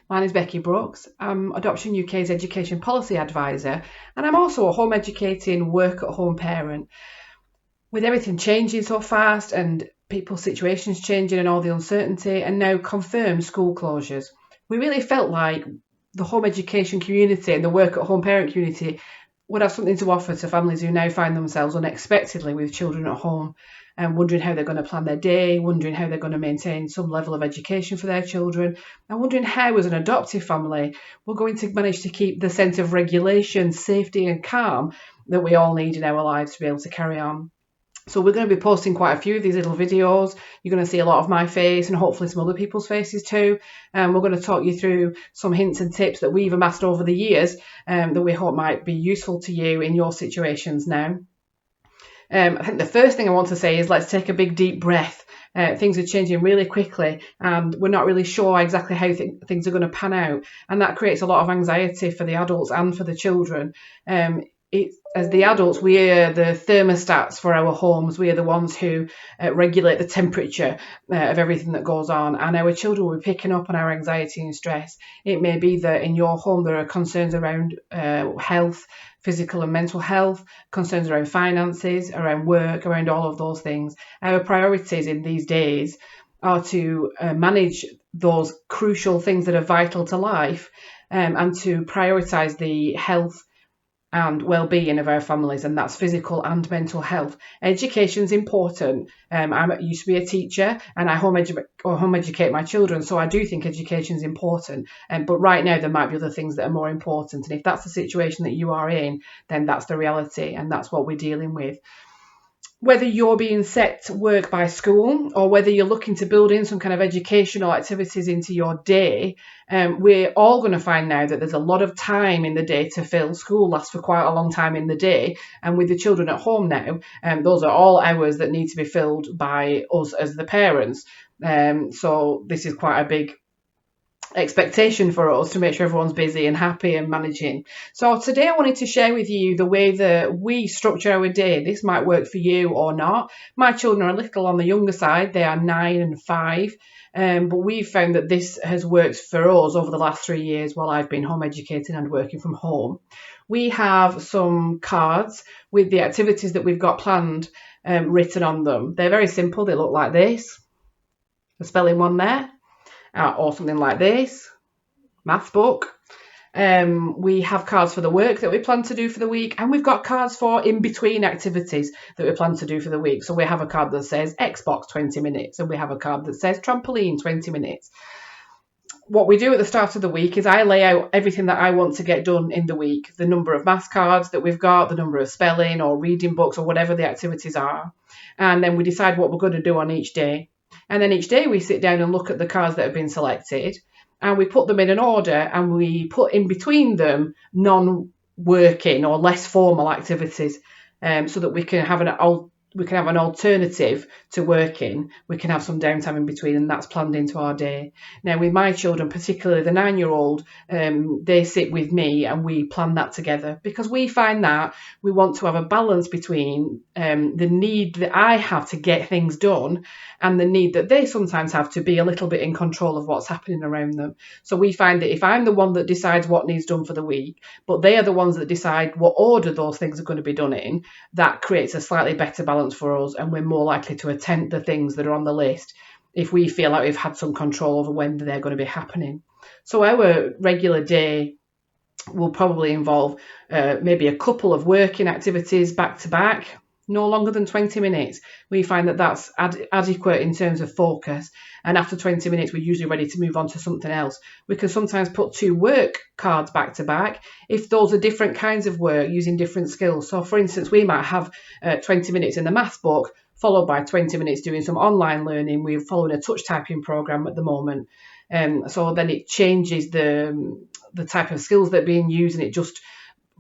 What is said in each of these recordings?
My name is Becky Brooks. I'm Adoption UK's Education Policy Advisor, and I'm also a home educating, work at home parent. With everything changing so fast and people's situations changing and all the uncertainty, and now confirmed school closures, we really felt like the home education community and the work at home parent community would have something to offer to families who now find themselves unexpectedly with children at home and wondering how they're going to plan their day, wondering how they're going to maintain some level of education for their children, and wondering how, as an adoptive family, we're going to manage to keep the sense of regulation, safety, and calm that we all need in our lives to be able to carry on. So we're going to be posting quite a few of these little videos. You're going to see a lot of my face and hopefully some other people's faces too. And we're going to talk you through some hints and tips that we've amassed over the years that we hope might be useful to you in your situations now. I think the first thing I want to say is let's take a big deep breath. Things are changing really quickly and we're not really sure exactly how things are going to pan out. And that creates a lot of anxiety for the adults and for the children. As the adults, we are the thermostats for our homes. We are the ones who regulate the temperature of everything that goes on. And our children will be picking up on our anxiety and stress. It may be that in your home there are concerns around health, physical and mental health, concerns around finances, around work, around all of those things. Our priorities in these days are to manage those crucial things that are vital to life and to prioritise the health and well-being of our families, and that's physical and mental health. Education's important. I used to be a teacher and I home educate my children, so I do think education's important. But right now there might be other things that are more important, and if that's the situation that you are in, then that's the reality and that's what we're dealing with. Whether you're being set to work by school or whether you're looking to build in some kind of educational activities into your day, we're all going to find now that there's a lot of time in the day to fill. School lasts for quite a long time in the day, and with the children at home now, those are all hours that need to be filled by us as the parents. So this is quite a big expectation for us to make sure everyone's busy and happy and managing. So today I wanted to share with you the way that we structure our day. This might work for you or not. My children are a little on the younger side. They are 9 and 5. But we've found that this has worked for us over the last 3 years while I've been home educating and working from home. We have some cards with the activities that we've got planned written on them. They're very simple. They look like this. A spelling one there. Or something like this, maths book. We have cards for the work that we plan to do for the week, and we've got cards for in-between activities that we plan to do for the week. So we have a card that says Xbox 20 minutes, and we have a card that says trampoline 20 minutes. What we do at the start of the week is I lay out everything that I want to get done in the week, the number of maths cards that we've got, the number of spelling or reading books or whatever the activities are, and then we decide what we're going to do on each day. And then each day we sit down and look at the cards that have been selected and we put them in an order and we put in between them non-working or less formal activities so that we can have an alternative to working. We can have some downtime in between, and that's planned into our day. Now with my children, particularly the 9-year-old, they sit with me and we plan that together because we find that we want to have a balance between the need that I have to get things done and the need that they sometimes have to be a little bit in control of what's happening around them. So we find that if I'm the one that decides what needs done for the week, but they are the ones that decide what order those things are going to be done in, that creates a slightly better balance for us, and we're more likely to attend the things that are on the list if we feel like we've had some control over when they're going to be happening. So our regular day will probably involve maybe a couple of working activities back to back, no longer than 20 minutes. We find that that's adequate in terms of focus. And after 20 minutes, we're usually ready to move on to something else. We can sometimes put 2 work cards back to back if those are different kinds of work using different skills. So for instance, we might have 20 minutes in the maths book, followed by 20 minutes doing some online learning. We're following a touch typing program at the moment. So then it changes the type of skills that are being used, and it just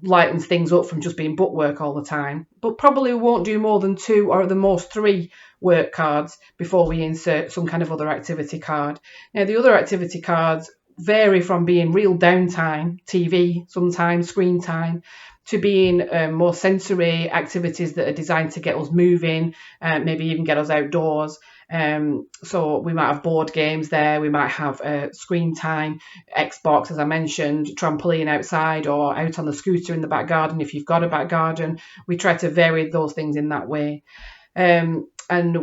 lightens things up from just being book work all the time. But probably we won't do more than 2 or at the most 3 work cards before we insert some kind of other activity card. Now the other activity cards vary from being real downtime, TV sometimes, screen time, to being more sensory activities that are designed to get us moving, maybe even get us outdoors. So we might have board games there, we might have screen time, Xbox, as I mentioned, trampoline outside or out on the scooter in the back garden if you've got a back garden. We try to vary those things in that way. And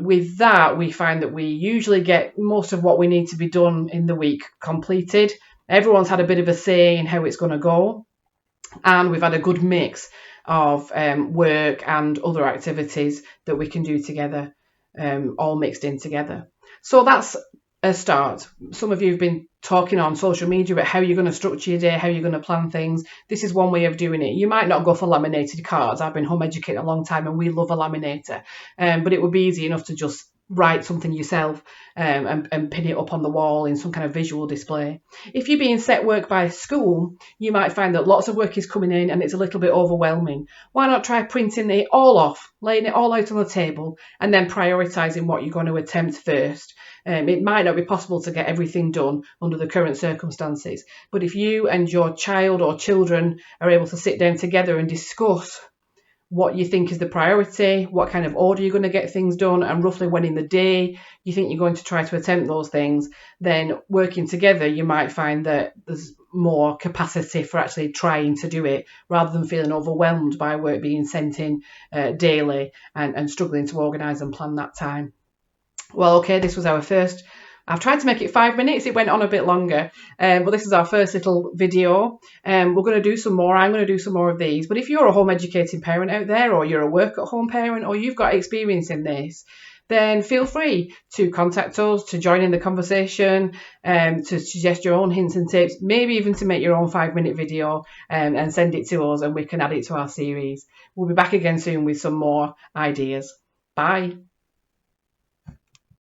with that, we find that we usually get most of what we need to be done in the week completed. Everyone's had a bit of a say in how it's going to go, and we've had a good mix of work and other activities that we can do together, all mixed in together. So that's a start. Some of you have been talking on social media about how you're going to structure your day, how you're going to plan things. This is one way of doing it. You might not go for laminated cards. I've been home educating a long time and we love a laminator, but it would be easy enough to just write something yourself and pin it up on the wall in some kind of visual display. If you're being set work by school, you might find that lots of work is coming in and it's a little bit overwhelming. Why not try printing it all off, laying it all out on the table, and then prioritising what you're going to attempt first? It might not be possible to get everything done under the current circumstances, but if you and your child or children are able to sit down together and discuss what you think is the priority, what kind of order you're going to get things done, and roughly when in the day you think you're going to try to attempt those things, then working together, you might find that there's more capacity for actually trying to do it rather than feeling overwhelmed by work being sent in daily and struggling to organise and plan that time. Well, okay, this was our first. I've tried to make it 5 minutes. It went on a bit longer, but this is our first little video. We're going to do some more. I'm going to do some more of these. But if you're a home educating parent out there, or you're a work-at-home parent, or you've got experience in this, then feel free to contact us, to join in the conversation, to suggest your own hints and tips, maybe even to make your own 5-minute video and send it to us, and we can add it to our series. We'll be back again soon with some more ideas. Bye.